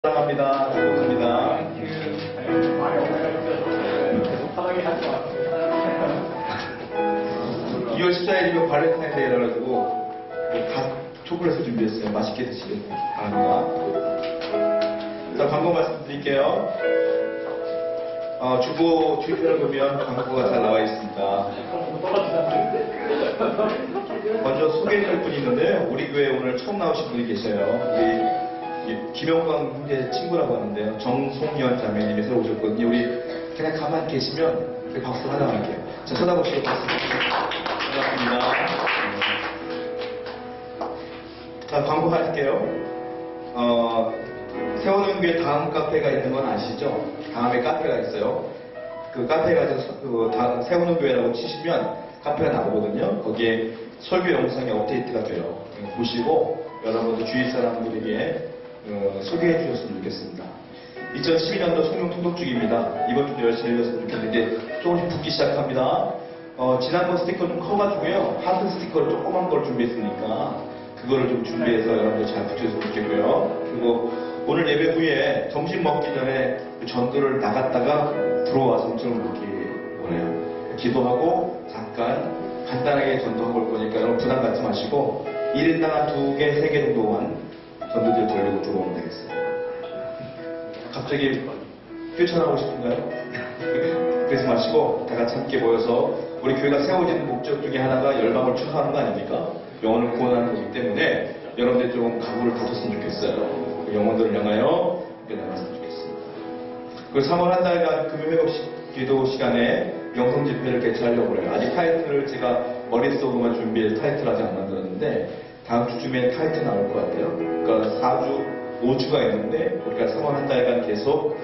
사랑합니다. 축복합니다. 계속 편하게 하지 마. 2월 14일이면 발렌타인데이라 가지고 다 초콜릿을 준비했어요. 맛있게 드시길 바랍니다. 자, 광고 말씀드릴게요. 주보 주의편을 보면 광고가 잘 나와 있습니다. 먼저 소개해드릴 분이 있는데요. 우리 교회에 오늘 처음 나오신 분이 계셔요. 우리 김영광 형제 친구라고 하는데요. 정송현 자매님이 새로 오셨거든요. 우리 그냥 가만히 계시면 박수 하나 할게요. 자, 쳐다보시고 박수. 반갑습니다. 자, 광고 할게요. 세원은교회 다음 카페가 있는 건 아시죠? 다음에 카페가 있어요. 그 카페 가서 세원은교회라고 치시면 카페가 나오거든요. 거기에 설교 영상이 업데이트가 돼요. 보시고 여러분들 주위 사람들에게 소개해 주셨으면 좋겠습니다. 2012년도 성령 통독 중입니다. 이번 주도 열심히 읽었으면 좋겠는데 조금씩 붓기 시작합니다. 지난번 스티커 좀 커가지고요. 하트 스티커를 조그만 걸 준비했으니까 그거를 좀 준비해서 여러분들 잘 붙여줬으면 좋겠고요. 그리고 오늘 예배 후에 점심 먹기 전에 전도를 나갔다가 들어와서 점심을 먹기 원해요. 기도하고 잠깐 간단하게 전도하고 올 거니까 여러분 부담 갖지 마시고 1인당 한 2개, 3개 정도만 전도지를 돌리고 들어오면 되겠어요. 갑자기 뛰쳐나오고 싶은가요? 그러지 마시고 다 같이 함께 모여서 우리 교회가 세워지는 목적 중에 하나가 열방을 축하하는 거 아닙니까? 영혼을 구원하는 거기 때문에 여러분들 좀 각오를 가졌으면 좋겠어요. 그 영혼들을 향하여 함께 나갔으면 좋겠습니다. 그리고 3월 한 달간 금요회복 기도 시간에 영성 집회를 개최하려고 해요. 아직 타이틀을 제가 머릿속으로만 준비해서 타이틀 아직 안 만들었는데 다음 주쯤에 타이틀 나올 것 같아요. 그러니까 4주, 5주가 있는데 우리가 3월 한 달간 계속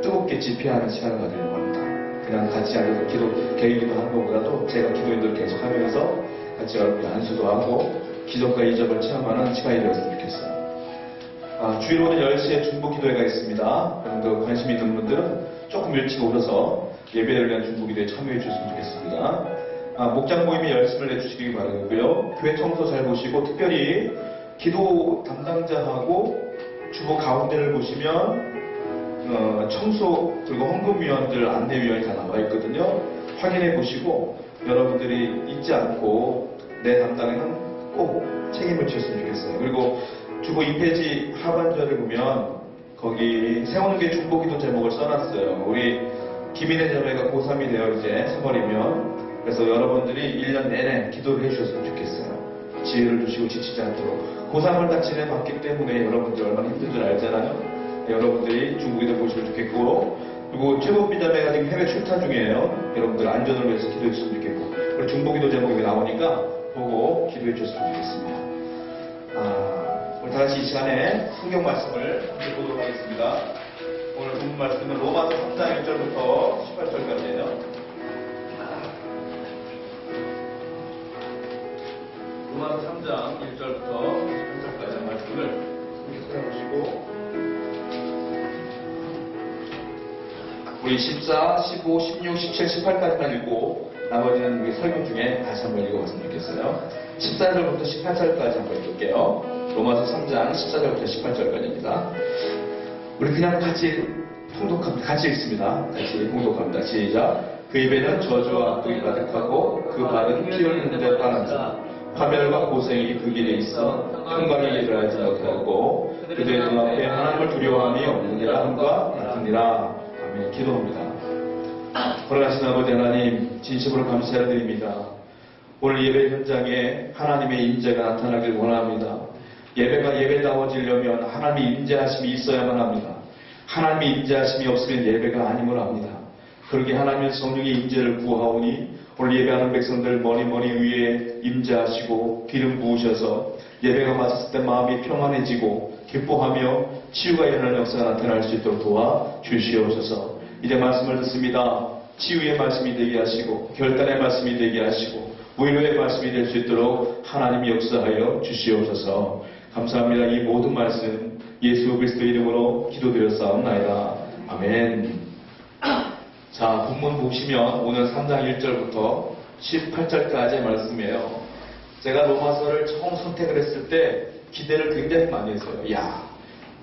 뜨겁게 집회하는 시간을 가지려고 합니다. 그냥 같이 앉아서 개인기도 하는 것보다도 제가 기도인들 계속 하면서 같이 여러분이 안수도 하고 기적과 이적을 체험하는 시간이 되었으면 좋겠어요. 주일 오는 10시에 중보 기도회가 있습니다. 여러분들 관심 있는 분들은 조금 일찍 오셔서 예배를 위한 중보 기도회에 참여해 주셨으면 좋겠습니다. 목장 모임에 열심을 내주시기 바라고요. 교회 청소 잘 보시고 특별히 기도 담당자하고 주보 가운데를 보시면 청소 그리고 헌금위원들 안내위원이 다 나와 있거든요. 확인해 보시고 여러분들이 잊지 않고 내 담당에는 꼭 책임을 지셨으면 좋겠어요. 그리고 주보 2페이지 하반절을 보면 거기 세원교회 중보기도 제목을 써놨어요. 우리 김인혜 자매가 고3이 되어 이제 3월이면 그래서 여러분들이 1년 내내 기도를 해주셨으면 좋겠어요. 지혜를 주시고 지치지 않도록. 고3을 다 지내봤기 때문에 여러분들 얼마나 힘든 줄 알잖아요. 여러분들이 중국에도 보시면 좋겠고, 그리고 최고비자매가 지금 해외 출타 중이에요. 여러분들 안전을 위해서 기도해 주셨으면 좋겠고, 그리고 중보기도 제목이 나오니까 보고 기도해 주셨으면 좋겠습니다. 우리 다 같이 이 시간에 성경 말씀을 함께 보도록 하겠습니다. 오늘 본문 말씀은 로마서 3장 1절부터 18절까지예요. 로마서 3장 1절부터 18절까지 말씀을 함께 찾아보시고 우리 14, 15, 16, 17, 18까지만 읽고 나머지는 우리 설교 중에 다시 한번 읽어봤으면 좋겠어요. 14절부터 18절까지 한번 읽을게요. 로마서 3장 14절부터 18절까지입니다. 우리 그냥 같이 통독합니다. 같이 읽습니다. 같이 통독합니다. 시작. 그 입에는 저주와 악독이 가득하고 그 발은 피 흘리는 데 빠른 자 파멸과 고생이 그 길에 있어 평강에 이르지 못하고 그들의 눈앞에 하나님을 두려워함이 없느니라 함과 같으니라. 아멘. 기도합니다. 걸어가신 아버지 하나님 진심으로 감사드립니다. 오늘 예배 현장에 하나님의 임재가 나타나길 원합니다. 예배가 예배다워지려면 하나님의 임재하심이 있어야만 합니다. 하나님의 임재하심이 없으면 예배가 아님을 합니다. 그러게 하나님의 성령의 임재를 구하오니 오늘 예배하는 백성들 머리 위에 임재하시고 기름 부으셔서 예배가 마쳤을 때 마음이 평안해지고 기뻐하며 치유가 일어나는 역사가 나타날 수 있도록 도와주시옵소서. 이제 말씀을 듣습니다. 치유의 말씀이 되게 하시고 결단의 말씀이 되게 하시고 위로의 말씀이 될 수 있도록 하나님이 역사하여 주시옵소서. 감사합니다. 이 모든 말씀 예수 그리스도 이름으로 기도드렸사옵나이다. 아멘. 자, 본문 보시면 오늘 3장 1절부터 18절까지의 말씀이에요. 제가 로마서를 처음 선택을 했을 때 기대를 굉장히 많이 했어요. 야,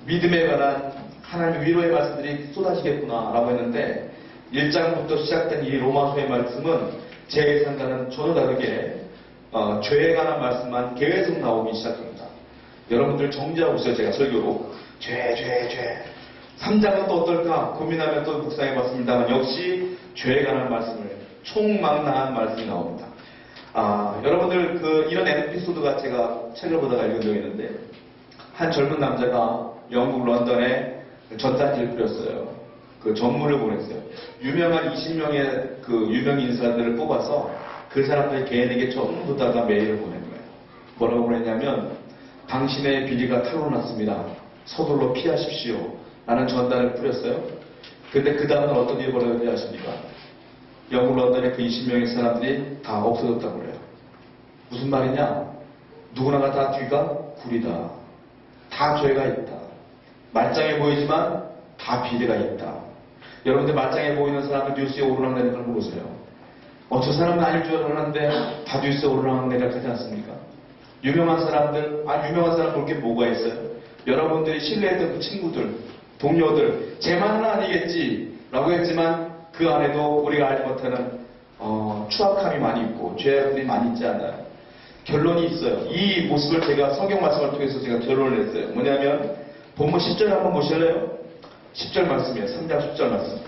믿음에 관한 하나님 위로의 말씀들이 쏟아지겠구나 라고 했는데 1장부터 시작된 이 로마서의 말씀은 제 예상과는 전혀 다르게 죄에 관한 말씀만 계속 나오기 시작합니다. 여러분들 정지하고 있어요. 제가 설교로 죄 3장은 또 어떨까 고민하며 또 묵상해봤습니다만 역시 죄에 관한 말씀을 총망라한 말씀이 나옵니다. 여러분들 이런 에피소드가 제가 책을 보다가 읽은 적이 있는데 한 젊은 남자가 영국 런던에 전단지를 뿌렸어요. 그 전문을 보냈어요. 유명한 20명의 그 유명 인사들을 뽑아서 그 사람들 개인에게 전부 다 메일을 보낸 거예요. 뭐라고 보냈냐면 당신의 비리가 탄로났습니다. 서둘러 피하십시오. 라는 전단을 뿌렸어요. 근데 그 다음은 어떤 일이 벌어졌는지 아십니까? 영국 런던의 그 20명의 사람들이 다 없어졌다고 그래요. 무슨 말이냐? 누구나가 다 뒤가 구리다. 다 죄가 있다. 말짱해 보이지만 다 비리가 있다. 여러분들 말짱해 보이는 사람들 뉴스에 오르락내리락 하는 걸 보세요. 저 사람은 아닐 줄 알았는데 다 뉴스에 오르락내리락 하지 않습니까? 유명한 사람들, 유명한 사람 볼 게 뭐가 있어요? 여러분들이 신뢰했던 그 친구들, 동료들, 쟤만은 아니겠지 라고 했지만 그 안에도 우리가 알지 못하는 추악함이 많이 있고 죄악들이 많이 있지 않아요. 결론이 있어요. 이 모습을 제가 성경 말씀을 통해서 제가 결론을 냈어요. 뭐냐면 본문 10절 한번 보실래요? 10절 말씀이에요. 3장 10절 말씀.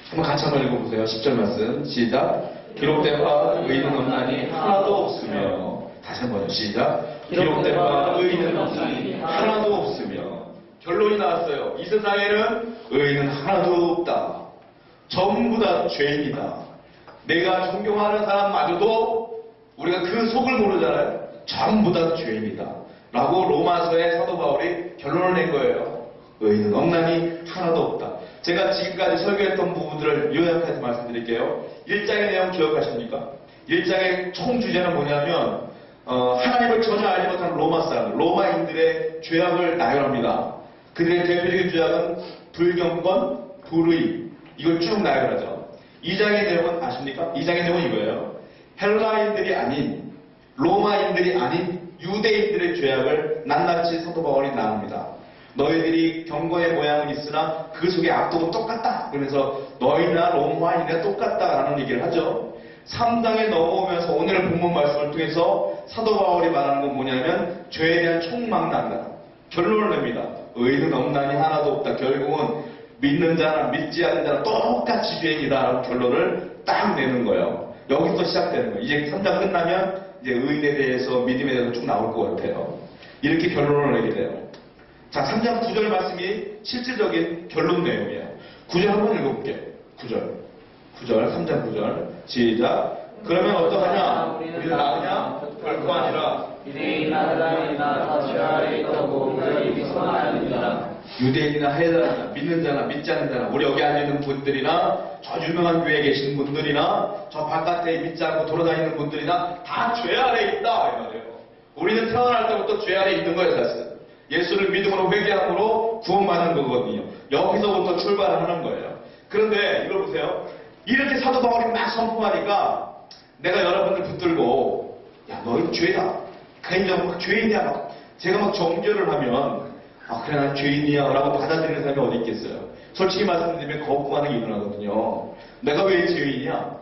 한번 같이 한번 읽어보세요. 10절 말씀. 시작. 기록된 바 의인은 없나니 하나도 없으며. 다시 한번요. 시작. 기록된 바 의인은 없나니 하나도 없으며. 결론이 나왔어요. 이 세상에는 의인은 하나도 없다. 전부 다 죄인이다. 내가 존경하는 사람마저도 우리가 그 속을 모르잖아요. 전부 다 죄인이다. 라고 로마서의 사도 바울이 결론을 낸 거예요. 의인은 없나니 하나도 없다. 제가 지금까지 설교했던 부분들을 요약해서 말씀드릴게요. 1장의 내용 기억하십니까? 1장의 총 주제는 뭐냐면 하나님을 전혀 알지 못하는 로마 사람들, 로마인들의 죄악을 나열합니다. 그들의 대표적인 죄악은 불경건, 불의, 이걸 쭉 나열하죠. 2장의 내용은 아십니까? 2장의 내용은 이거예요. 헬라인들이 아닌, 로마인들이 아닌 유대인들의 죄악을 낱낱이 사도 바울이 나눕니다. 너희들이 경건의 모양은 있으나 그 속에 악독은 똑같다. 그러면서 너희나 로마인이나 똑같다라는 얘기를 하죠. 3장에 넘어오면서 오늘 본문 말씀을 통해서 사도 바울이 말하는 건 뭐냐면 죄에 대한 총망라한다. 결론을 냅니다. 의인은 없나니 하나도 없다. 결국은 믿는 자나 믿지 않는 자나 똑같이 죄인이다라고 결론을 딱 내는 거예요. 여기서 시작되는 거예요. 이제 3장 끝나면 이제 의인에 대해서 믿음에 대해서 쭉 나올 것 같아요. 이렇게 결론을 내게 돼요. 자, 3장 9절 말씀이 실질적인 결론 내용이에요. 9절 한번 읽어볼게요. 9절, 3장 9절. 시작. 그러면 어떡하냐? 우리는 나으냐? 결코 아니라. 유대인이나 헬라인이나 다 죄 아래 있다고 우리를 미소하는 자라. 유대인이나 헬라인이나 믿는 자나 믿지 않는 자나 우리 여기 앉아있는 분들이나 저 유명한 교회에 계신 분들이나 저 바깥에 믿지 않고 돌아다니는 분들이나 다 죄 아래 있다 이 말이에요. 우리는 태어날 때부터 죄 아래 있는 거예요. 사실 예수를 믿음으로 회개함으로 구원받는 거거든요. 여기서부터 출발을 하는 거예요. 그런데 이걸 보세요. 이렇게 사도 바울이 막 선포하니까 내가 여러분들 붙들고 야 너희 죄다 개인적으로 막 죄인이야 막 제가 막 정죄를 하면 그래 난 죄인이야 라고 받아들이는 사람이 어디 있겠어요. 솔직히 말씀드리면 거부하는 게 일어나거든요. 내가 왜 죄인이야?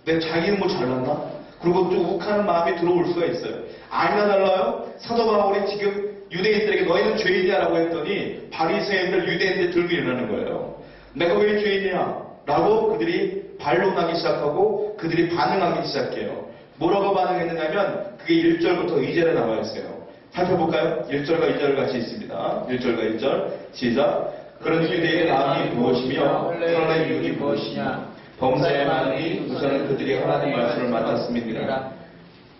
내가 자기는 뭐 잘났나? 그리고 좀 욱하는 마음이 들어올 수가 있어요. 아니나 달라요? 사도 바울이 지금 유대인들에게 너희는 죄인이야 라고 했더니 바리새인들 유대인들 들고 일어나는 거예요. 내가 왜 죄인이야? 라고 그들이 반론하기 시작하고 그들이 반응하기 시작해요. 뭐라고 반응했느냐면 그게 1절부터 2절에 나와 있어요. 살펴볼까요? 1절과 2절 같이 있습니다. 1절과 2절 시작. 그런 유대인의 나음이 무엇이며 그러나 이유이 무엇이냐. 범사에 많으니 우선은 그들이 하나님 말씀을 맡았습니다.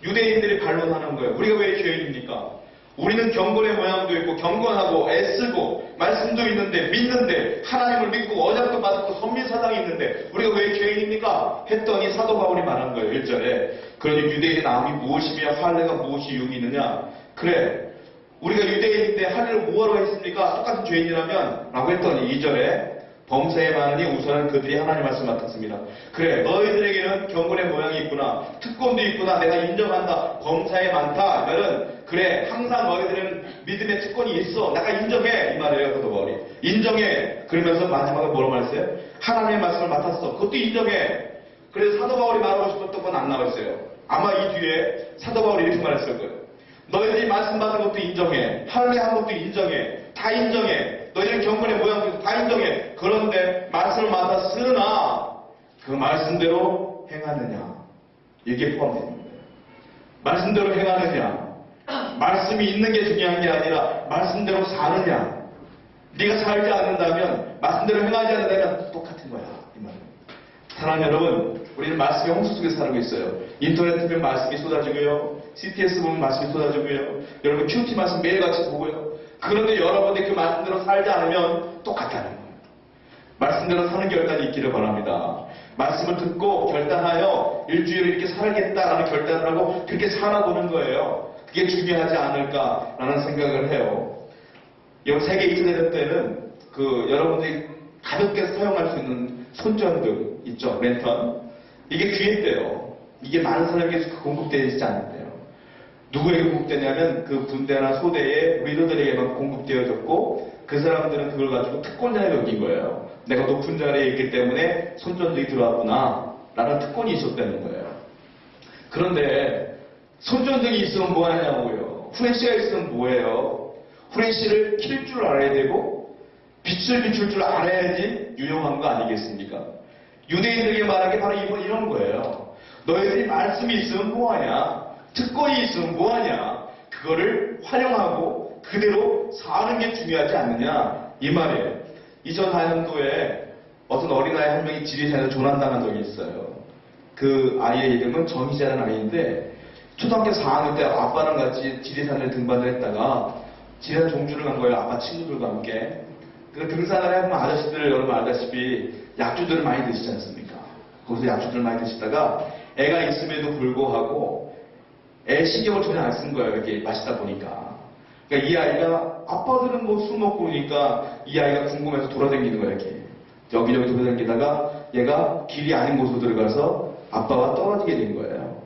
유대인들이 반론하는 거예요. 우리가 왜 죄인입니까? 우리는 경건의 모양도 있고 경건하고 애쓰고 말씀도 있는데 믿는데 하나님을 믿고 언약도 받고 선민사당이 있는데 우리가 왜 죄인입니까? 했더니 사도 바울이 말한 거예요. 1절에 그러니 유대인의 나음이 무엇이며 할례가 무엇이 유익이 있느냐. 그래 우리가 유대인인데 할례를 뭐하러 했습니까? 똑같은 죄인이라면 라고 했더니 2절에 범사에 많으니 우선은 그들이 하나님 말씀 맡았습니다. 그래 너희들에게는 경건의 모양이 있구나 특권도 있구나 내가 인정한다 범사에 많다. 이말은 그래, 항상 너희들은 믿음의 특권이 있어. 내가 인정해. 이 말이에요, 사도 바울이. 인정해. 그러면서 마지막에 뭐라고 말했어요? 하나님의 말씀을 맡았어. 그것도 인정해. 그래서 사도 바울이 말하고 싶었던 건 안 나와 있어요. 아마 이 뒤에 사도 바울이 이렇게 말했을 거예요. 너희들이 말씀 받은 것도 인정해. 하나님의 한 것도 인정해. 다 인정해. 너희들 경건의 모양도 다 인정해. 그런데 말씀을 맡았으나 그 말씀대로 행하느냐. 이게 포함됩니다. 말씀대로 행하느냐. 말씀이 있는 게 중요한 게 아니라 말씀대로 사느냐. 네가 살지 않는다면, 말씀대로 행하지 않는다면 똑같은 거야. 이 말은. 사랑하는 여러분, 우리는 말씀의 홍수 속에 살고 있어요. 인터넷 보면 말씀이 쏟아지고요. CTS 보면 말씀이 쏟아지고요. 여러분 큐티 말씀 매일같이 보고요. 그런데 여러분들이 그 말씀대로 살지 않으면 똑같다는 거예요. 말씀대로 사는 결단이 있기를 바랍니다. 말씀을 듣고 결단하여 일주일을 이렇게 살겠다라는 결단을 하고 그렇게 살아보는 거예요. 그게 중요하지 않을까라는 생각을 해요. 이번 세계 2차 대전 때는 여러분들이 가볍게 사용할 수 있는 손전등 있죠, 랜턴. 이게 귀했대요. 이게 많은 사람에게 공급되지 않는데요. 누구에게 공급되냐면 그 군대나 소대의 리더들에게만 공급되어졌고 그 사람들은 그걸 가지고 특권자를 여긴 거예요. 내가 높은 자리에 있기 때문에 손전등이 들어왔구나 라는 특권이 있었다는 거예요. 그런데 손전등이 있으면 뭐 하냐고요. 후레쉬가 있으면 뭐예요. 후레쉬를 킬 줄 알아야 되고 빛을 비출 줄 알아야지 유용한 거 아니겠습니까? 유대인들에게 말하는 게 바로 이런 거예요. 너희들이 말씀이 있으면 뭐하냐? 특권이 있으면 뭐하냐? 그거를 활용하고 그대로 사는 게 중요하지 않느냐? 이 말이에요. 2004년도에 어떤 어린아이 한 명이 지리산에서 조난당한 적이 있어요. 그 아이의 이름은 정희자라는 아이인데 초등학교 4학년 때 아빠랑 같이 지리산을 등반을 했다가 지리산 종주를 간 거예요. 아빠 친구들과 함께. 그 등산을 해보면 아저씨들 여러분 알다시피 약주들을 많이 드시지 않습니까? 거기서 약주들을 많이 드시다가 애가 있음에도 불구하고 애 신경을 전혀 안 쓴 거예요. 이렇게 마시다 보니까. 그러니까 이 아이가 아빠들은 뭐 술 먹고 오니까 이 아이가 궁금해서 돌아다니는 거예요. 이렇게. 여기저기 돌아다니다가 얘가 길이 아닌 곳으로 들어가서 아빠와 떨어지게 된 거예요.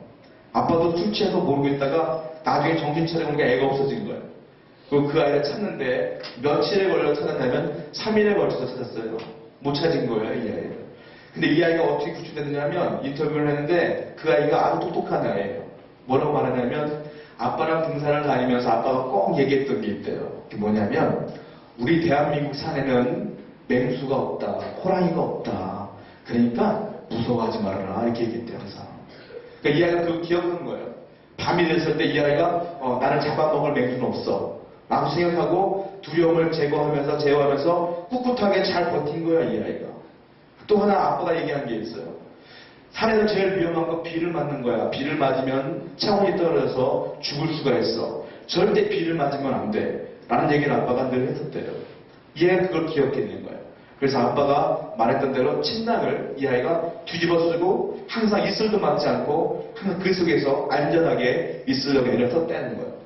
아빠도 술 취해서 모르고 있다가 나중에 정신 차려보니까 애가 없어진 거예요. 그리고 그 아이를 찾는데 며칠에 걸려 찾았냐면 3일에 걸쳐서 찾았어요. 못 찾은 거예요, 이 아이를. 근데 이 아이가 어떻게 구출됐느냐면 인터뷰를 했는데 그 아이가 아주 똑똑한 아이예요. 뭐라고 말하냐면 아빠랑 등산을 다니면서 아빠가 꼭 얘기했던 게 있대요. 그게 뭐냐면 우리 대한민국 산에는 맹수가 없다, 호랑이가 없다. 그러니까 무서워하지 말아라 이렇게 얘기했대요, 항상. 그러니까 이 아이가 그걸 기억하는 거예요. 밤이 됐을 때 이 아이가 나를 잡아먹을 맹수는 없어 라고 생각하고 두려움을 제어하면서 꿋꿋하게 잘 버틴 거야, 이 아이가. 또 하나 아빠가 얘기한 게 있어요. 산에서 제일 위험한 건 비를 맞는 거야. 비를 맞으면 체온이 떨어져서 죽을 수가 있어. 절대 비를 맞으면 안 돼. 라는 얘기를 아빠가 늘 했었대요. 이 아이가 그걸 기억해낸 거예요. 그래서 아빠가 말했던 대로 침낭을 이 아이가 뒤집어 쓰고 항상 이슬도 맞지 않고 항상 그 속에서 안전하게 있으려고 애를 썼다는 거예요.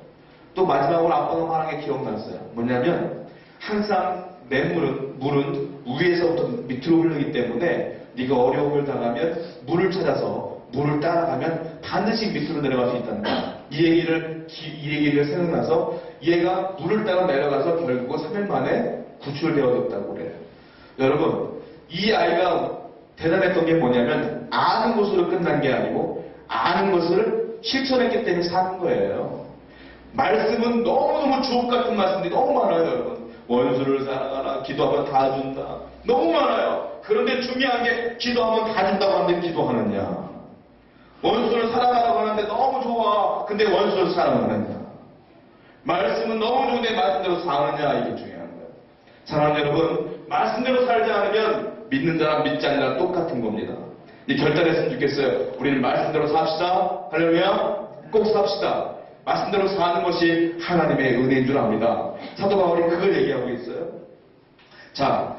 또 마지막으로 아빠가 말한 게 기억났어요. 뭐냐면 항상 물은 위에서부터 밑으로 흐르기 때문에 네가 어려움을 당하면 물을 찾아서 물을 따라가면 반드시 밑으로 내려갈 수 있다는 거야. 이 얘기를 생각나서 얘가 물을 따라 내려가서 결국 3일 만에 구출되어졌다고 그래요. 여러분, 이 아이가 대단했던 게 뭐냐면 아는 것으로 끝난 게 아니고 아는 것을 실천했기 때문에 사는 거예요. 말씀은 너무너무 주옥 같은 말씀들이 너무 많아요, 여러분. 원수를 사랑하라, 기도하면 다 준다. 너무 많아요. 그런데 중요한 게 기도하면 다 준다고 하는데 기도하느냐. 원수를 사랑하라고 하는데 너무 좋아. 근데 원수를 사랑하느냐. 말씀은 너무 좋은데 말씀대로 사느냐. 이게 중요한 거예요. 사랑하는 여러분, 말씀대로 살지 않으면 믿는 자랑 믿지 않는 자랑 똑같은 겁니다. 이 결단했으면 좋겠어요. 우리는 말씀대로 삽시다. 할렐루야. 꼭 삽시다. 말씀대로 사는 것이 하나님의 은혜인 줄 압니다. 사도 바울이 그걸 얘기하고 있어요. 자,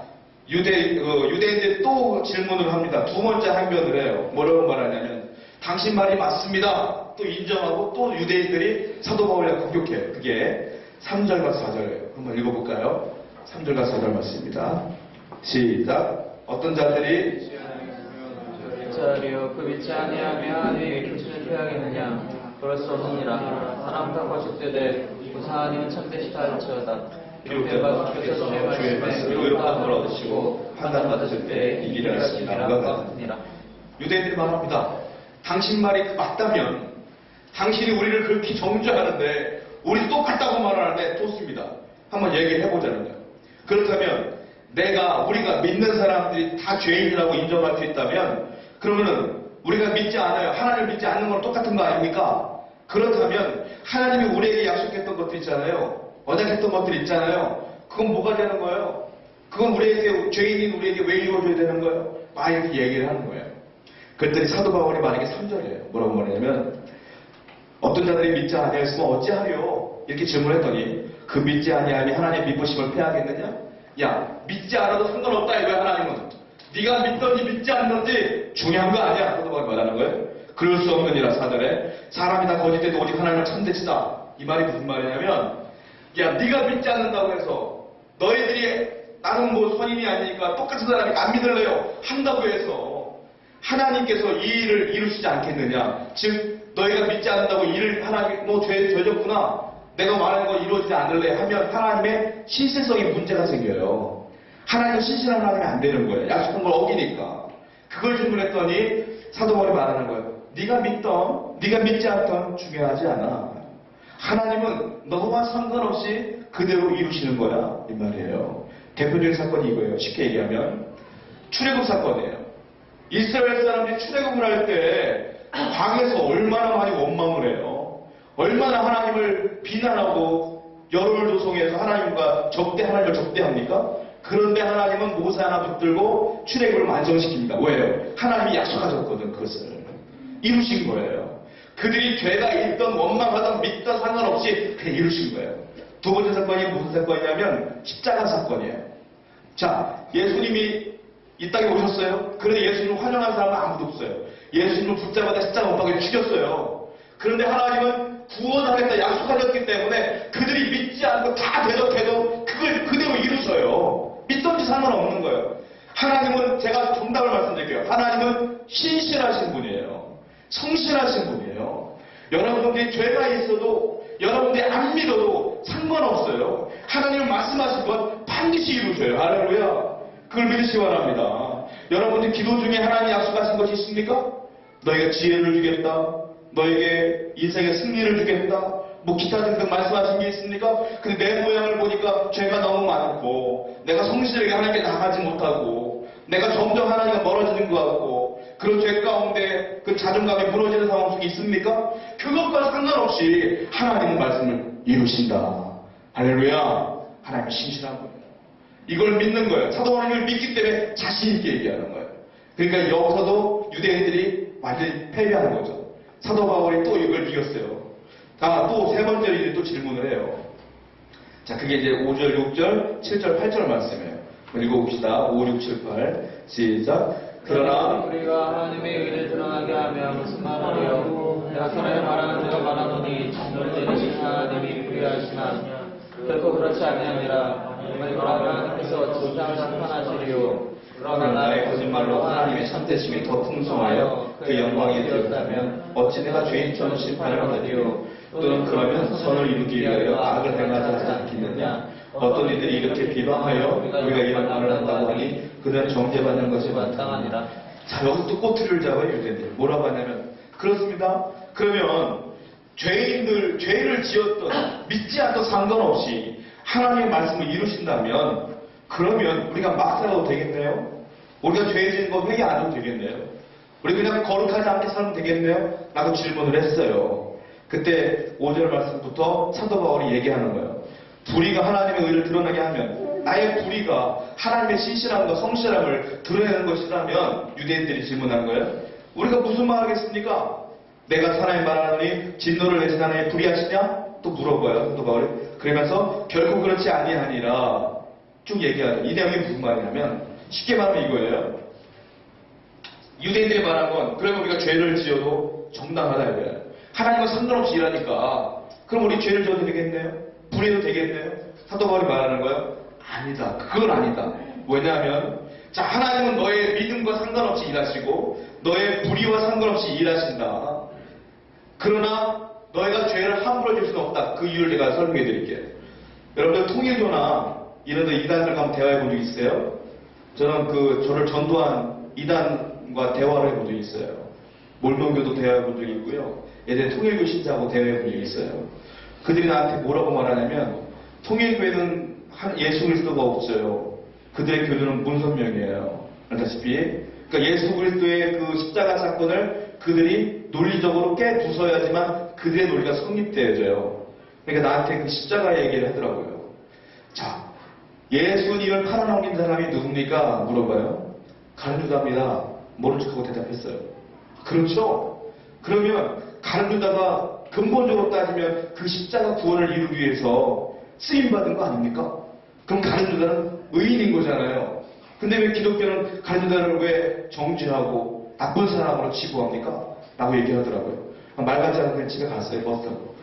유대인들이 또 질문을 합니다. 두 번째 항변을 해요. 뭐라고 말하냐면 당신 말이 맞습니다. 또 인정하고 또 유대인들이 사도 바울에 공격해요. 그게 3절과 4절이에요. 한번 읽어볼까요? 3절과 4절 말씀입니다. 시작. 어떤 자들이 자리요 그 믿지 아니하면 이 교체를 피하겠느냐. 그럴 수 없느니라. 사람과 거짓되되 무사하니는 참되시다 할지어다. 비록 내가 주께서 주의 말씀을 의롭다함을 얻으시고 판단받으실 때 이기려 하시니라 같으니라. 유대인들이 말합니다. 당신 말이 맞다면 당신이 우리를 그렇게 정죄하는데 우리 똑같다고 말하는데 좋습니다. 한번 얘기를 해보자는 거예요. 그렇다면 우리가 믿는 사람들이 다 죄인이라고 인정할 수 있다면 그러면은 우리가 믿지 않아요. 하나님을 믿지 않는 건 똑같은 거 아닙니까? 그렇다면 하나님이 우리에게 약속했던 것들 있잖아요. 언약했던 것들 있잖아요. 그건 뭐가 되는 거예요? 그건 죄인인 우리에게 왜 이루어져야 되는 거예요? 이렇게 얘기를 하는 거예요. 그랬더니 사도 바울이 말하는 게 3절이에요. 뭐라고 말하냐면 어떤 자들이 믿지 아니하였으면 어찌하리요? 이렇게 질문했더니 그 믿지 아니하니 하나님 믿으심을 패하겠느냐? 야, 믿지 않아도 상관없다 이거야. 하나님은 네가 믿든지 믿지 않든지 중요한 거 아니야. 사도 바울이 말하는 거예요. 그럴 수 없느니라. 4절에 사람이 다 거짓돼도 오직 하나님은 참되시다. 이 말이 무슨 말이냐면 야, 네가 믿지 않는다고 해서 너희들이 나는 뭐 선인이 아니니까 똑같은 사람이 안 믿을래요 한다고 해서 하나님께서 이 일을 이루시지 않겠느냐. 즉 너희가 믿지 않는다고 일을 하나님 죄 졌구나 내가 말하는 거 이루어지지 않을래 하면 하나님의 신실성에 문제가 생겨요. 하나님은 신실한 하나님이 안 되는 거예요. 약속한 걸 어기니까. 그걸 질문했더니 사도 바울이 말하는 거예요. 네가 믿던 네가 믿지 않던 중요하지 않아. 하나님은 너와 상관없이 그대로 이루시는 거야 이 말이에요. 대표적인 사건이 이거예요. 쉽게 얘기하면 출애굽 사건이에요. 이스라엘 사람들이 출애굽을 할 때 광에서 얼마나 많이 원망을 해요. 얼마나 하나님을 비난하고 여론을 조성해서 하나님을 적대합니까? 그런데 하나님은 모세 하나 붙들고 출애굽을 완성시킵니다. 왜요? 하나님이 약속하셨거든. 그것을 이루신 거예요. 그들이 죄가 있던 원망하던 믿던 상관없이 그냥 이루신 거예요. 두 번째 사건이 무슨 사건이냐면 십자가 사건이에요. 자, 예수님이 이 땅에 오셨어요. 그런데 예수님을 환영한 사람은 아무도 없어요. 예수님을 붙잡아다 십자가 못 박혀 죽였어요. 그런데 하나님은 구원하겠다 약속하셨기 때문에 그들이 믿지 않고 다 대적해도 그걸 그대로 이루셔요. 믿던지 상관없는 거예요. 하나님은 제가 정답을 말씀드릴게요. 하나님은 신실하신 분이에요. 성실하신 분이에요. 여러분들이 죄가 있어도 여러분들이 안 믿어도 상관없어요. 하나님은 말씀하신 건 반드시 이루셔요. 할렐루야. 그걸 믿으시기 바랍니다. 여러분들 기도 중에 하나님 약속하신 것이 있습니까? 너에게 지혜를 주겠다. 너에게 인생의 승리를 주겠다. 뭐 기타 등등 말씀하신 게 있습니까? 근데 내 모양을 보니까 죄가 너무 많고 내가 성실하게 하나님께 나가지 못하고 내가 점점 하나님과 멀어지는 것 같고 그런 죄 가운데 그 자존감이 무너지는 상황 속에 있습니까? 그것과 상관없이 하나님의 말씀을 이루신다. 할렐루야. 하나님이 신실한 거예요. 이걸 믿는 거예요. 사도 바울을 믿기 때문에 자신 있게 얘기하는 거예요. 그러니까 여기서도 유대인들이 완전히 패배하는 거죠. 사도 바울이 또 이걸 이겼어요. 또 세 번째로 이제 또 질문을 해요. 자, 그게 이제 5절, 6절, 7절, 8절 말씀이에요. 읽어봅시다. 5, 6, 7, 8. 시작. 그러나 우리가 하나님의 의를 드러나게 하며 무슨 말하리요? 내가 사람의 말하는 대로 말하노니 진노를 지으신 하나님이 불의하시나 결코 그렇지 아니하니라. 그러나 하나님께서 진상을 나타나시리요. 그러나 나의 거짓말로 하나님의 참되심이 더 풍성하여 그 영광이 되었다면 어찌 내가 죄인처럼 심판을 받으리요? 또는 그러면 선을 이루기 위하여 악을 행하지 하지 않겠느냐? 어떤 이들이 이렇게 비방하여 우리가 이런 말을 한다고 하니 그들은 정죄받는 것이 마땅하니라. 자, 여기서 또 꼬투리를 잡아요, 유대인들. 뭐라고 하냐면 그렇습니다. 그러면 죄를 지었던 믿지 않던 상관없이 하나님의 말씀을 이루신다면 그러면 우리가 막 살아도 되겠네요? 우리가 죄 지은 거 회개 안 해도 되겠네요? 우리 그냥 거룩하지 않게 살면 되겠네요? 라고 질문을 했어요. 그때 5절 말씀부터 사도 바울이 얘기하는 거예요. 불의가 하나님의 의를 드러나게 하면 나의 불의가 하나님의 신실함과 성실함을 드러내는 것이라면 유대인들이 질문한 거예요. 우리가 무슨 말 하겠습니까? 내가 하나님 말하노니 진노를 내신 하나님 불의하시냐? 또 물어봐요. 사도 바울이. 그러면서 결국 그렇지 아니하니라 쭉 얘기하죠. 이 내용이 무슨 말이냐면 쉽게 말하면 이거예요. 유대인들이 말한 건 그러면 우리가 죄를 지어도 정당하다 이거예요. 하나님과 상관없이 일하니까 그럼 우리 죄를 지어도 되겠네요? 불의도 되겠네요? 사도 바울이 말하는 거예요. 아니다. 그건 아니다. 왜냐하면 자, 하나님은 너의 믿음과 상관없이 일하시고 너의 불의와 상관없이 일하신다. 그러나 너희가 죄를 함부로 질 수는 없다. 그 이유를 제가 설명해 드릴게요. 여러분들 통일교나 이런 데 이단들과 한번 대화해 본 적 있어요? 저는 저를 전도한 이단과 대화를 해본 적이 있어요. 몰몬교도 대화해 본 적이 있고요. 예전에 통일교 신자하고 대화해 본 적이 있어요. 그들이 나한테 뭐라고 말하냐면, 통일교회는 예수 그리스도가 없어요. 그들의 교리는 문선명이에요. 알다시피. 그러니까 예수 그리스도의 그 십자가 사건을 그들이 논리적으로 깨부숴야지만 그들의 논리가 성립되어져요. 그러니까 나한테 그 십자가 얘기를 하더라고요. 자, 예수님을 팔아넘긴 사람이 누굽니까? 물어봐요. 가룟유다입니다. 모른 척하고 대답했어요. 그렇죠? 그러면 가룟유다가 근본적으로 따지면 그 십자가 구원을 이루기 위해서 쓰임받은 거 아닙니까? 그럼 가룟유다는 의인인 거잖아요. 근데 왜 기독교는 가룟유다를 왜 정죄하고 나쁜 사람으로 치부합니까? 라고 얘기하더라고요. 말 같지 않아서 그냥 집에 갔어요. 버스 타고.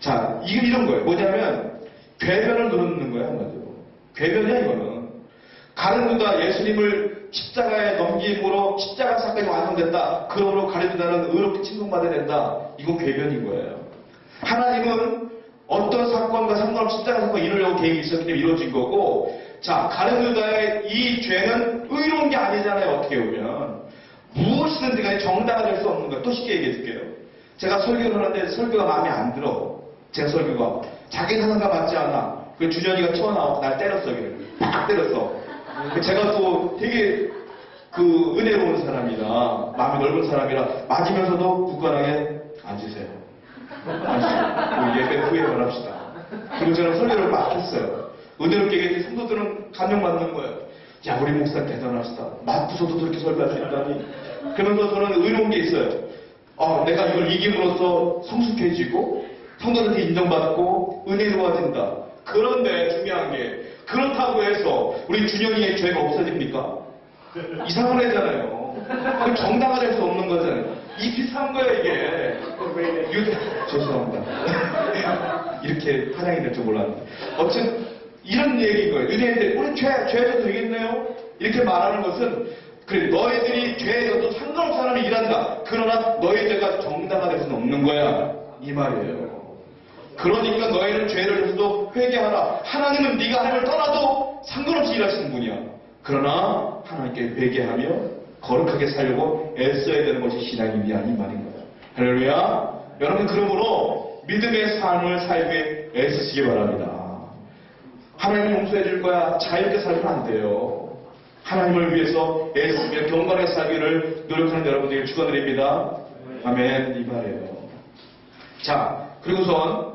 자, 이런 거예요. 뭐냐면 궤변을 누르는 거예요. 한마디로. 궤변이야 이거는. 가룟유다 예수님을 십자가에 넘김으로 십자가 사건이 완성됐다. 그러므로 가룟유다는 의롭게 칭송받아야 된다. 이건 궤변인 거예요. 하나님은 어떤 사건과 상관없이 십자가 사건이 이루려고 계획이 있었기 때문에 이루어진 거고, 자, 가룟유다의 이 죄는 의로운 게 아니잖아요. 어떻게 보면 무엇이든지 간에 정당화 될 수 없는 거예요. 또 쉽게 얘기해 줄게요. 제가 설교를 하는데 설교가 마음에 안 들어. 제 설교가 자기 상상과 맞지 않아. 그 준현이가 튀어나와서 날 때렸어. 여기를 팍 때렸어. 제가 또 되게 그 은혜로운 사람이라, 마음이 넓은 사람이라 맞으면서도 굳건하게 앉으세요. 앉으세요. 예배 후에 말합시다. 그리고 저는 설교를 막 했어요. 은혜롭게 얘기해 성도들은 감명받는 거예요. 야, 우리 목사 대단하시다. 맞고서도 저렇게 설교할 수 있다니. 그러면서 저는 의로운 게 있어요. 내가 이걸 이김으로써 성숙해지고 성도들한테 인정받고 은혜로워진다. 그런데 중요한 게, 그렇다고 해서 우리 준영이의 죄가 없어집니까? 이상한 애잖아요. 정당화될 수 없는 거잖아요. 이 비슷한 거예요 이게. 죄송합니다. 이렇게 파장이 될 줄 몰랐는데. 어쨌든 이런 얘기인 거예요. 유대인들 우리 죄도 되겠네요. 이렇게 말하는 것은, 그래, 너희들이 죄에 져도 상관없는 사람이 일한다. 그러나 너희 죄가 정당화될 수는 없는 거야. 이 말이에요. 그러니까 너희는 죄를 져도 회개하라. 하나님은 네가 하나님을 떠나도 상관없이 일하시는 분이야. 그러나 하나님께 회개하며 거룩하게 살려고 애써야 되는 것이 신앙입니다. 이 말인 거예요. 할렐루야. 여러분, 그러므로 믿음의 삶을 살기 애쓰시기 바랍니다. 하나님이 용서해 줄 거야. 자유롭게 살면 안 돼요. 하나님을 위해서 애쓰며 경건하게 살기를 노력하는 여러분들에게 축원드립니다. 아멘. 이 말이에요. 자, 그리고선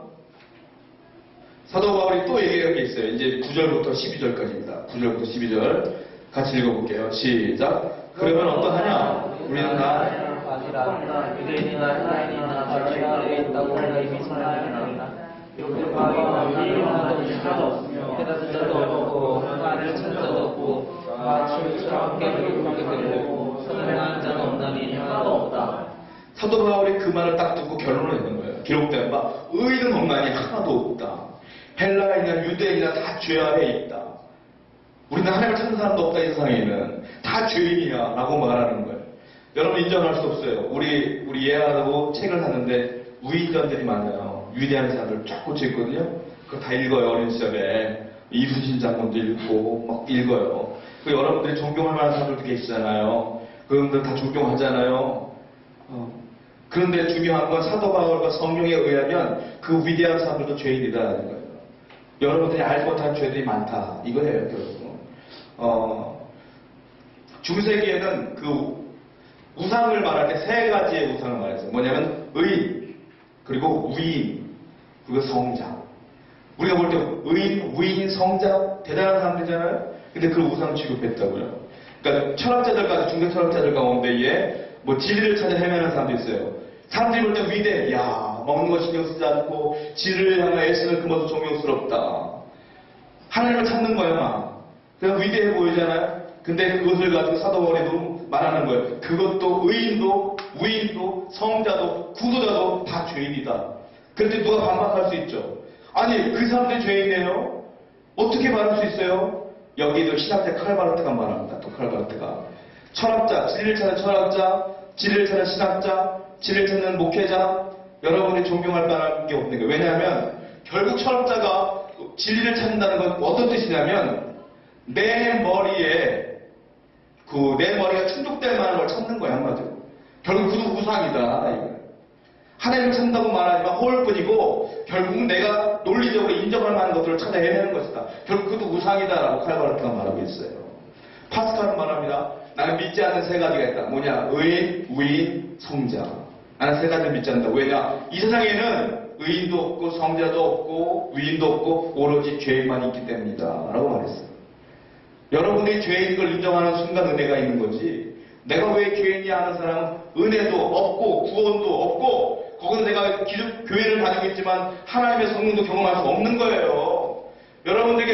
사도 바울이 또 얘기한 게 있어요. 이제 9절부터 12절까지입니다. 9절부터 12절 같이 읽어볼게요. 시작. 그러면 어떠하냐? 우리는 다 아니라 유대인이나 헬라인이나 자기 아래에 있다고 우리가 이미 선언하였나이다. 이렇게 바위와 유리만도 자도 없으며 깨닫은 자도 없고 하나님을 찾는 자도 없고 마치처럼 함께 그렇게 되고 선행하는 자는 없나니 하나도 없다. 사도 바울이 그 말을 딱 듣고 결론을 내는 거예요. 기록된 바 의인은 없나니 하나도 없다. 헬라인이나 유대인이나 다 죄 아래에 있다. 우리는 하나님을 찾는 사람도 없다. 이 세상에는 다 죄인이야 라고 말하는 거예요. 여러분 인정할 수 없어요. 우리 예하고 책을 샀는데 우인전들이 많아요. 위대한 사람들 쫙 꽂혀 있거든요. 그거 다 읽어요. 어린 시절에 이순신 장군도 읽고 막 읽어요. 그 여러분들이 존경할 만한 사람들도 계시잖아요. 그분들 다 존경하잖아요. 그런데 중요한 건 사도 바울과 성령에 의하면 그 위대한 사람들도 죄인이다라는 거예요. 여러분들이 알지 못한 죄들이 많다. 이거예요, 결국. 중세기에는 그 우상을 말할 때 세 가지의 우상을 말했어요. 뭐냐면 의인, 그리고 위인, 그리고 성자. 우리가 볼 때 의인, 위인, 성자 대단한 사람들이잖아요. 근데 그 우상 취급했다고요. 그러니까 철학자들, 중세 철학자들 가운데에 뭐 진리를 찾아 헤매는 사람도 있어요. 사람들이 볼 때 위대, 야, 먹는 거 신경 쓰지 않고 진리를 향해 애쓰는 그 모습 존경스럽다. 하나님을 찾는 거야, 막. 그래서 위대해 보이잖아요. 근데 그것을 가지고 사도 바울이 말하는 거예요. 그것도 의인도, 위인도, 성자도, 구도자도 다 죄인이다. 그런데 누가 반박할 수 있죠. 아니, 그 사람들이 죄인이에요? 어떻게 말할 수 있어요? 여기도 신학자 칼바르트가 말합니다. 또 칼바르트가. 철학자, 진리를 찾는 철학자, 진리를 찾는 신학자, 진리를 찾는 목회자, 여러분이 존경할 만한 게 없는 거예요. 왜냐하면 결국 철학자가 진리를 찾는다는 건 어떤 뜻이냐면 내 머리가 충족될 만한 걸 찾는 거야, 한마디로. 결국 그도 우상이다. 이거예요. 하나님을 찾는다고 말하지만 허울뿐이고 결국은 내가 논리적으로 인정할 만한 것들을 찾아 헤매는 것이다. 결국 그도 우상이다라고 칼바르트가 말하고 있어요. 파스칼은 말합니다. 나는 믿지 않는 세 가지가 있다. 뭐냐? 의인, 우인, 성자. 나는 세 가지를 믿지 않는다. 왜냐? 이 세상에는 의인도 없고 성자도 없고 위인도 없고 오로지 죄인만 있기 때문이다. 라고 말했어요. 여러분들이 죄인인 걸 인정하는 순간 은혜가 있는 거지. 내가 왜 죄인이야 하는 사람은 은혜도 없고 구원도 없고 거기서 내가 교회를 다니고 있지만 하나님의 성령도 경험할 수 없는 거예요. 여러분들에게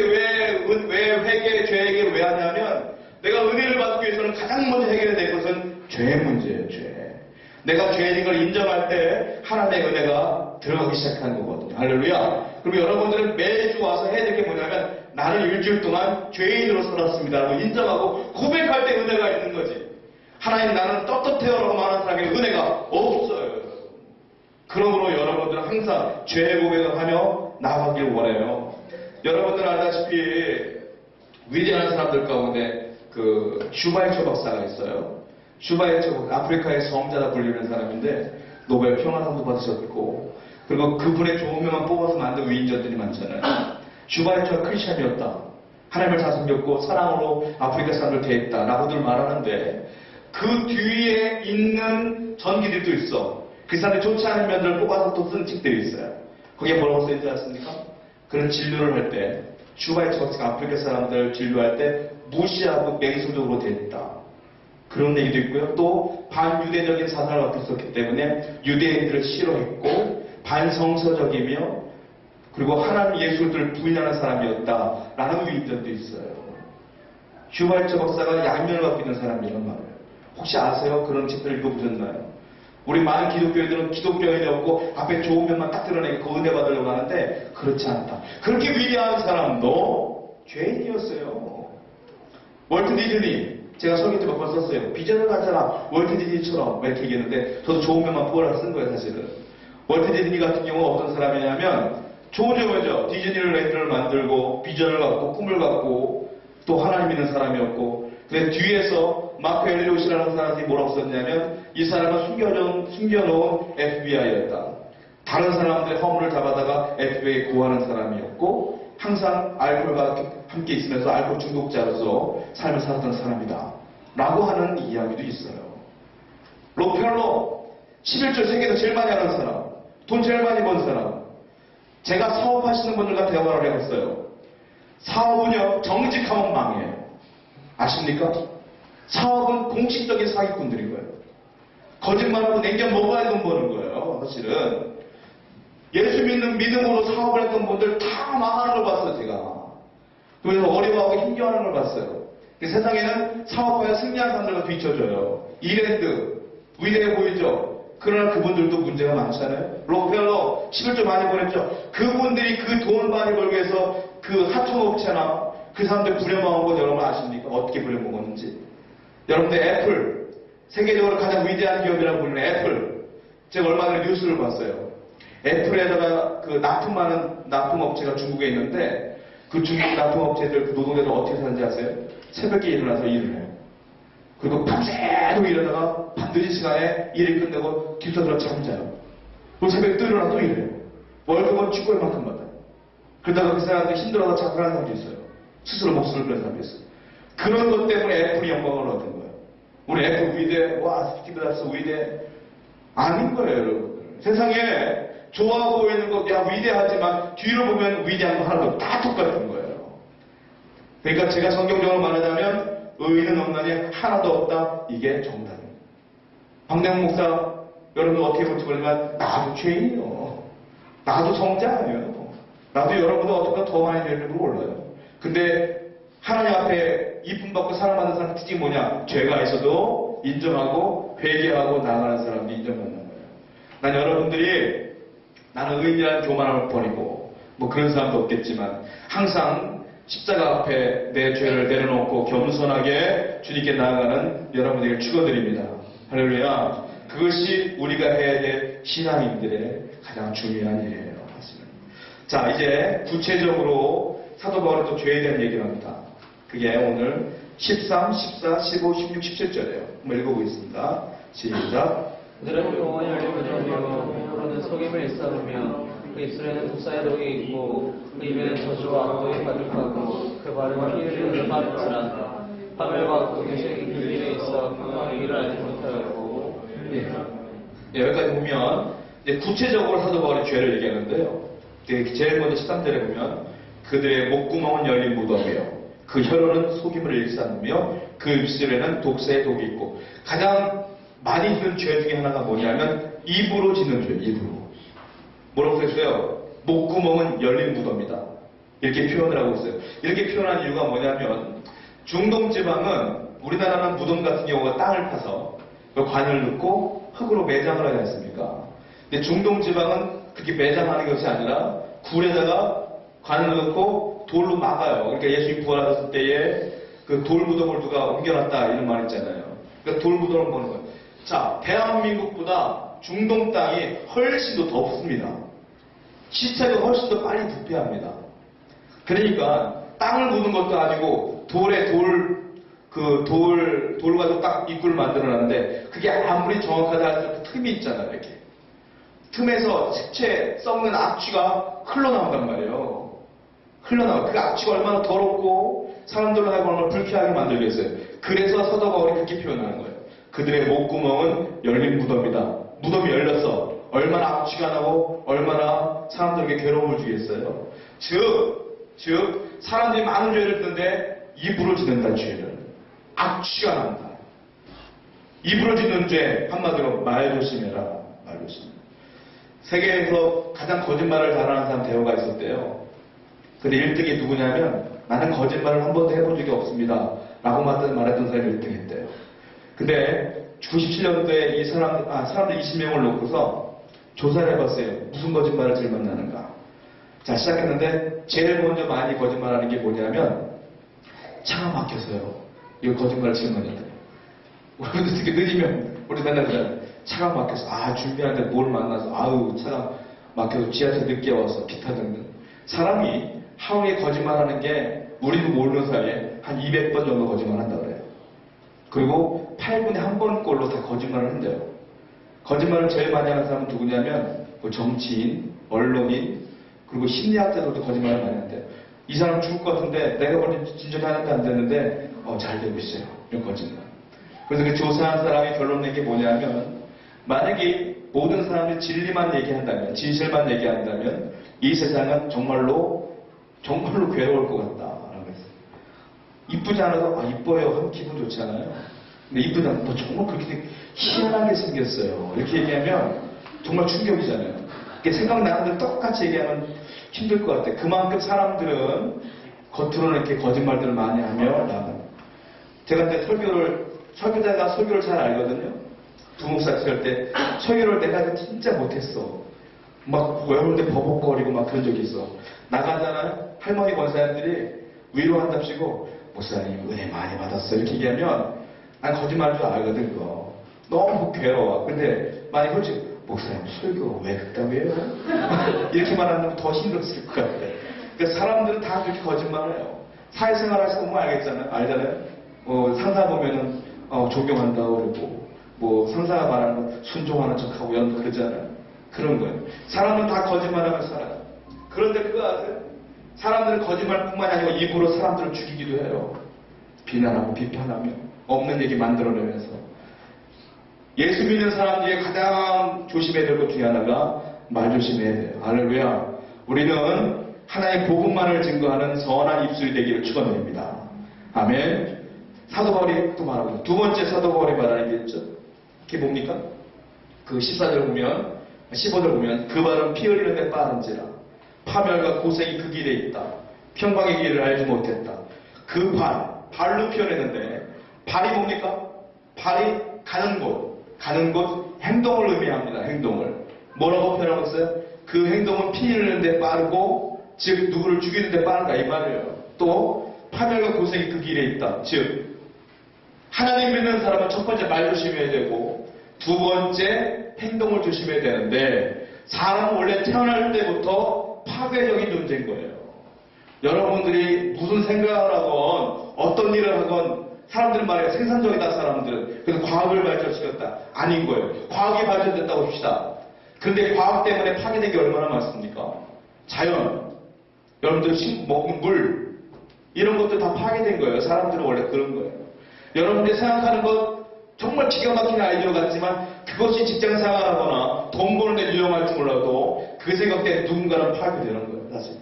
왜 회개, 죄 해결을 왜 하냐면 내가 은혜를 받기 위해서는 가장 먼저 해결해야 될 것은 죄의 문제예요. 죄. 내가 죄인인 걸 인정할 때 하나님의 은혜가 들어가기 시작하는 거거든요. 할렐루야. 그럼 여러분들은 매주 와서 해야 될 게 뭐냐면 나는 일주일 동안 죄인으로 살았습니다 라고 인정하고 고백할 때 은혜가 있는 거지. 하나님 나는 떳떳해요라고 말하는 사람에게 은혜가 없어요. 그러므로 여러분들은 항상 죄 고백을 하며 나아가길 원해요. 여러분들 알다시피 위대한 사람들 가운데 슈바이처 박사가 있어요. 슈바이처 박사, 아프리카의 성자라 불리는 사람인데 노벨 평화상도 받으셨고 그리고 그분의 좋은 명만 뽑아서 만든 위인전들이 많잖아요. 슈바이처가 크리스찬이었다. 하나님을 잘 섬겼고 사랑으로 아프리카 사람들 대했다 라고들 말하는데 그 뒤에 있는 전기들도 있어. 그 사람이 좋지 않은 면들을 뽑아서 또 쓴 책들이 있어요. 거기에 뭐라고 써있지 않습니까? 그런 진료를 할 때 슈바이처 박사가 아프리카 사람들 진료할 때 무시하고 맹수적으로 대했다. 그런 얘기도 있고요. 또 반유대적인 사상을 갖고 있었기 때문에 유대인들을 싫어했고 반성서적이며 그리고 하나님 예술들을 부인하는 사람이었다라는 위인전도 있어요. 슈바이처 박사가 양면을 갖고 있는 사람이란 말이에요. 혹시 아세요? 그런 책들을 읽어보셨나요? 우리 많은 기독교인들은 기독교인이 없고 앞에 좋은 면만 딱 드러내고 그 은혜 받으려고 하는데 그렇지 않다. 그렇게 위대한 사람도 죄인이었어요. 월트 디즈니 제가 설교 때 몇 번 썼어요. 비전을 가져라 월트 디즈니처럼 이렇게 얘기했는데 저도 좋은 면만 뽑으라고 쓴 거예요. 사실은 월트 디즈니 같은 경우는 어떤 사람이냐면 좋은 거죠. 디즈니랜드를 만들고 비전을 갖고 꿈을 갖고 또 하나님 믿는 사람이었고 근데 뒤에서 마크 엘리엇이라는 사람이 뭐라고 썼냐면 이 사람은 숨겨놓은 FBI였다. 다른 사람들의 허물을 잡아다가 FBI에 구하는 사람이었고 항상 알코올과 함께 있으면서 알코올 중독자로서 삶을 살았던 사람이다. 라고 하는 이야기도 있어요. 록펠러 11조 세계에서 제일 많이 하는 사람, 돈 제일 많이 번 사람. 제가 사업하시는 분들과 대화를 해봤어요. 사업은요 정직하면 망해요. 아십니까? 사업은 공식적인 사기꾼들인 거예요. 거짓말하고 냉겨 먹어야 돈 버는 거예요. 사실은 예수 믿는 믿음으로 사업을 했던 분들 다 망하는 걸 봤어요. 제가. 그래서 어려워하고 힘겨워하는 걸 봤어요. 세상에는 사업하여 승리한 사람들과 뒤쳐져요. 이랜드 위대해 보이죠? 그러나 그분들도 문제가 많잖아요. 록펠러 11조 많이 보냈죠. 그분들이 그 돈 많이 벌기 위해서 그 하청업체나 그 사람들 부려먹은 건 여러분 아십니까? 어떻게 부려먹었는지. 여러분들 애플, 세계적으로 가장 위대한 기업이라고 부르는 애플. 제가 얼마 전에 뉴스를 봤어요. 애플에다가 그 납품하는 납품업체가 중국에 있는데 그 중국 납품업체들 그 노동자들 어떻게 사는지 아세요? 새벽에 일어나서 일을 해요. 그리고 밤새도록 일하다가 반드시 시간에 일을 끝내고 뒤터들어 잠자요. 그리고 새벽에 또 일어나서 또 일해요. 월급은 축구할 만큼 받아요. 그러다가 그 사람들이 힘들어서 자살하는 사람도 있어요. 스스로 목숨을 끊는 사람도 있어요. 그런 것 때문에 애플이 영광을 얻은 거예요. 우리 애플 위대, 와, 스티브 잡스 위대. 아닌 거예요, 여러분. 세상에 좋아 보이는 것, 야, 위대하지만 뒤로 보면 위대한 거 하나도 다 똑같은 거예요. 그러니까 제가 성경적으로 말하자면 의인은 없나니 하나도 없다. 이게 정답입니다. 박대웅 목사, 여러분 어떻게 볼지 모르지만 나도 죄인이요. 나도 성자 아니에요. 나도 여러분도 어떻게 더 많이 될지 몰라요. 근데 하나님 앞에 이쁨 받고 사랑받는 사람 특징이 뭐냐? 죄가 있어도 인정하고 회개하고 나아가는 사람도 인정받는 거예요. 난 여러분들이 나는 의인이라는 교만함을 버리고 뭐 그런 사람도 없겠지만 항상 십자가 앞에 내 죄를 내려놓고 겸손하게 주님께 나아가는 여러분에게 축원드립니다. 할렐루야. 그것이 우리가 해야 될 신앙인들의 가장 중요한 일이에요. 자, 이제 구체적으로 사도 바울이 또 죄에 대한 얘기를 합니다. 그게 오늘 13, 14, 15, 16, 17절이에요. 한번 읽어보겠습니다. 시작. 그들은 영원히 열린 무덤이요 헤로는 속임을 일삼으며 그 입술에는 독사의 독이 있고 그 입에는 저주와 악독이 가득하고 그 발은 피 흘리는 파리처럼 파멸과 그 교식이 그 길에 있어 그 길을 알지 못하였고. 여기까지 보면 이제 구체적으로 사도 바울이 죄를 얘기하는데요. 제일 먼저 13절에 보면 그들의 목구멍은 열린 무덤이에요. 그 혀로는 속임을 일삼으며 그 입술에는 독사의 독이 있고, 가장 많이 짓는 죄 중에 하나가 뭐냐면 입으로 짓는 죄. 입으로 뭐라고 써있어요? 목구멍은 열린 무덤이다, 이렇게 표현을 하고 있어요. 이렇게 표현한 이유가 뭐냐면 중동지방은 우리나라는 무덤 같은 경우가 땅을 파서 관을 넣고 흙으로 매장을 하지 않습니까? 근데 중동지방은 그렇게 매장하는 것이 아니라 굴에다가 관을 넣고 돌로 막아요. 그러니까 예수님 부활하셨을 때에 그 돌무덤을 누가 옮겨놨다 이런 말 있잖아요. 그러니까 돌무덤을 보는 거예요. 자, 대한민국보다 중동 땅이 훨씬 더 덥습니다. 시체가 훨씬 더 빨리 부패합니다. 그러니까 땅을 묻는 것도 아니고 돌에 돌 가지고 딱 입구를 만들어놨는데, 그게 아무리 정확하다 할지라도 틈이 있잖아요. 이렇게 틈에서 시체 썩는 악취가 흘러나온단 말이에요. 흘러나와. 그 악취가 얼마나 더럽고 사람들로 하여금 얼마나 불쾌하게 만들겠어요. 그래서 사도 바울이 그렇게 표현하는 거예요. 그들의 목구멍은 열린 무덤이다. 무덤이 열렸어. 얼마나 악취가 나고 얼마나 사람들에게 괴로움을 주겠어요. 즉 사람들이 많은 죄를 짓는데 입으로 짓는다. 죄를 악취가 난다. 입으로 짓는 죄, 한마디로 말 조심해라. 말 조심. 세계에서 가장 거짓말을 잘하는 사람 대우가 있었대요. 근데 1등이 누구냐면 나는 거짓말을 한 번도 해본 적이 없습니다 라고 말했던 사람이 1등 했대요. 근데 97년도에 이 사람들 20명을 놓고서 조사를 해봤어요. 무슨 거짓말을 제일 많이 하는가. 자, 시작했는데 제일 먼저 많이 거짓말하는 게 뭐냐면 차가 막혀서요. 이거 거짓말을 지금 많이 했대요. 우리도 특히 늦으면 우리 맨날 그래. 차가 막혀서 준비하는데 뭘 만나서 차가 막혀서 지하철 늦게 와서 기타 등등. 사람이 하루에 거짓말하는 게 우리도 모르는 사이에 한 200번 정도 거짓말한다 그래요. 그리고 8분에 한 번꼴로 다 거짓말을 한대요. 거짓말을 제일 많이 하는 사람은 누구냐면 정치인, 언론인, 그리고 심리학자들도 거짓말을 많이 한대요. 이 사람 죽을 것 같은데 내가 보니 진전이 하나도 안 되는데 잘 되고 있어요. 이런 거짓말. 그래서 그 조사한 사람이 결론 낸 게 뭐냐면, 만약에 모든 사람들이 진리만 얘기한다면, 진실만 얘기한다면 이 세상은 정말로 괴로울 것 같다라고 했어요. 이쁘지 않아도 이뻐요 하면 기분 좋잖아요. 근데 이쁘지 않아도 정말 그렇게 희한하게 생겼어요. 이렇게 얘기하면 정말 충격이잖아요. 생각나는 대로 똑같이 얘기하면 힘들 것 같아요. 그만큼 사람들은 겉으로는 이렇게 거짓말들을 많이 하며 나가요. 제가 근데 설교자가 설교를 잘 알거든요. 부목사 할 때 설교를 내가 진짜 못했어. 막 외우는데 버벅거리고 막 그런 적이 있어. 나가잖아요. 할머니 권사님들이 위로한답시고 목사님 은혜 많이 받았어 이렇게 얘기하면 난 거짓말인 줄 알거든. 그거 너무 괴로워. 근데 만약 솔직히 목사님 설교 왜 그따위예요? 이렇게 말하면 더 힘들었을 것 같아. 그러니까 사람들은 다 그렇게 거짓말해요. 사회생활 하시다 보면 알잖아요. 상사 보면은 존경한다고 그러고 상사가 말하는 거 순종하는 척하고 그러잖아요. 그런 거예요. 사람은 다 거짓말하면서 살아요. 그런데 그거 아세요? 사람들은 거짓말뿐만 아니고 입으로 사람들을 죽이기도 해요. 비난하고 비판하며 없는 얘기 만들어내면서. 예수 믿는 사람들이 가장 조심해야 될 것 중에 하나가 말 조심해야 돼요. 할렐루야. 우리는 하나의 복음만을 증거하는 선한 입술이 되기를 축원드립니다. 아멘. 사도 바울이 또 말하고 있어요. 두 번째 사도 바울이 말하는 게 있죠. 그게 뭡니까? 그 14절 보면 15절 보면 그 발은 피 흘리는 데 빠른지라 파멸과 고생이 그 길에 있다. 평강의 길을 알지 못했다. 그 발로 표현했는데 발이 뭡니까? 발이 가는 곳 행동을 의미합니다. 행동을 뭐라고 표현하고 있어요? 그 행동은 피 흘리는 데 빠르고 즉 누구를 죽이는 데 빠르다 이 말이에요. 또 파멸과 고생이 그 길에 있다. 즉 하나님 믿는 사람은 첫 번째 말 조심해야 되고 두 번째, 행동을 조심해야 되는데 사람은 원래 태어날 때부터 파괴적인 존재인 거예요. 여러분들이 무슨 생각을 하건 어떤 일을 하건 사람들은 말해요. 생산적이다 사람들은. 그래서 과학을 발전시켰다. 아닌 거예요. 과학이 발전됐다고 합시다. 그런데 과학 때문에 파괴된 게 얼마나 많습니까? 자연, 여러분들 먹는 물 이런 것들 다 파괴된 거예요. 사람들은 원래 그런 거예요. 여러분들이 생각하는 것 정말 기가 막힌 아이디어 같지만 그것이 직장 생활하거나 돈 버는 데 유용할지 몰라도 그 생각 때문에 누군가는 파괴되는 거예요. 사실.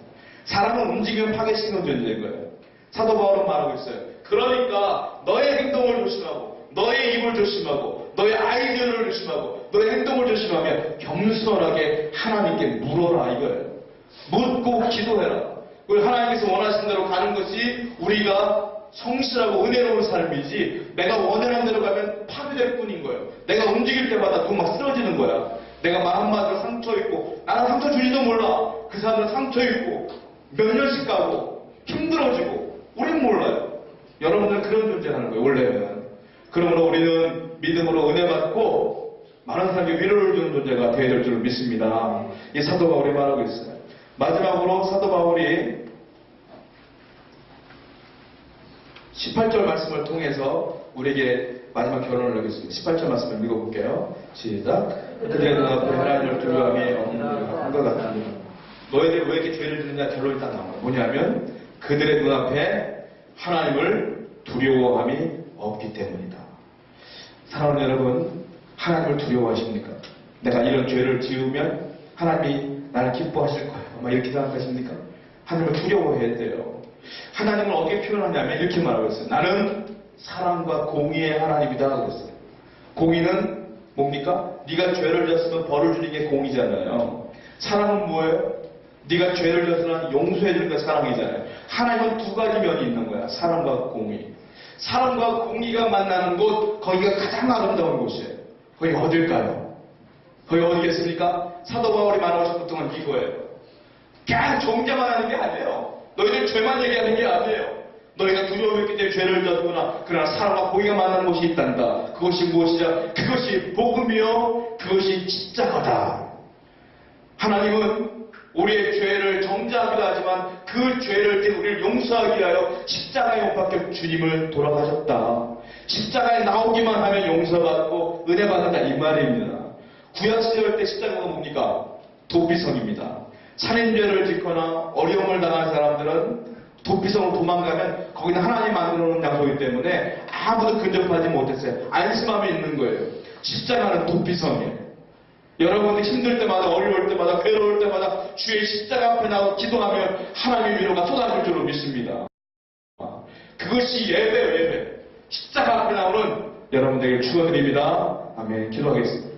사람은 움직이면 파괴시키는 존재인 거예요. 사도 바울은 말하고 있어요. 그러니까 너의 행동을 조심하고 너의 입을 조심하고 너의 아이디어를 조심하고 너의 행동을 조심하면 겸손하게 하나님께 물어라 이거예요. 묻고 기도해라. 그리고 하나님께서 원하시는 대로 가는 것이 우리가 성실하고 은혜로운 삶이지 내가 원하는 대로 가면 파괴될 뿐인 거예요. 내가 움직일 때마다 누구 막 쓰러지는 거야. 내가 말 한마디로 상처 입고 나는 상처 주지도 몰라. 그 사람은 상처 입고 몇 년씩 가고 힘들어지고 우린 몰라요. 여러분들은 그런 존재라는 거예요. 원래는. 그러므로 우리는 믿음으로 은혜 받고 많은 사람에게 위로를 주는 존재가 되어야 될 줄 믿습니다. 이 사도 바울이 말하고 있어요. 마지막으로 사도 바울이 18절 말씀을 통해서 우리에게 마지막 결론을 하겠습니다. 18절 말씀을 읽어볼게요. 시작. 그들의 눈앞에 하나님을 두려움이 없는 것 같으니 너희들 왜 이렇게 죄를 짓느냐 결론이 딱 나와요. 뭐냐면 그들의 눈앞에 하나님을 두려워함이 없기 때문이다. 사랑하는 여러분, 하나님을 두려워하십니까? 내가 이런 죄를 지으면 하나님이 나를 기뻐하실 거예요. 아마 이렇게 생각하십니까? 하나님을 두려워해야 돼요. 하나님을 어떻게 표현하냐면 이렇게 말하고 있어요. 나는 사랑과 공의의 하나님이다 그랬어요. 공의는 뭡니까? 네가 죄를 졌으면 벌을 주는 게 공의잖아요. 사랑은 뭐예요? 네가 죄를 졌으면 용서해 주는 게 사랑이잖아요. 하나님은 두 가지 면이 있는 거야. 사랑과 공의. 사랑과 공의가 만나는 곳, 거기가 가장 아름다운 곳이에요. 거기 어딜까요? 거기 어디겠습니까? 사도 바울이 말하고 싶은 것은 이거예요. 그냥 정죄만 하는 게 아니에요. 너희들 죄만 얘기하는 게 아니에요. 너희가 두려움했기 때문에 죄를 졌구나. 그러나 사랑과 공의가 만나는 곳이 있단다. 그것이 무엇이냐? 그것이 복음이요. 그것이 십자가다. 하나님은 우리의 죄를 정죄하기도 하지만 그 죄를 우리를 용서하기 위하여 십자가에 못 박혀 주님을 돌아가셨다. 십자가에 나오기만 하면 용서받고 은혜 받는다 이 말입니다. 구약시절 때 십자가가 뭡니까? 도피성입니다. 살인죄를 짓거나 어려움을 당한 사람들은 도피성으로 도망가면 거기는 하나님 만들어 놓은 장소이기 때문에 아무도 근접하지 못했어요. 안심함이 있는 거예요. 십자가는 도피성이에요. 여러분들 힘들 때마다 어려울 때마다 괴로울 때마다 주의 십자가 앞에 나가서 기도하면 하나님의 위로가 쏟아질 줄로 믿습니다. 그것이 예배예요. 예배. 십자가 앞에 나오는 여러분들에게 축원드립니다. 아멘. 기도하겠습니다.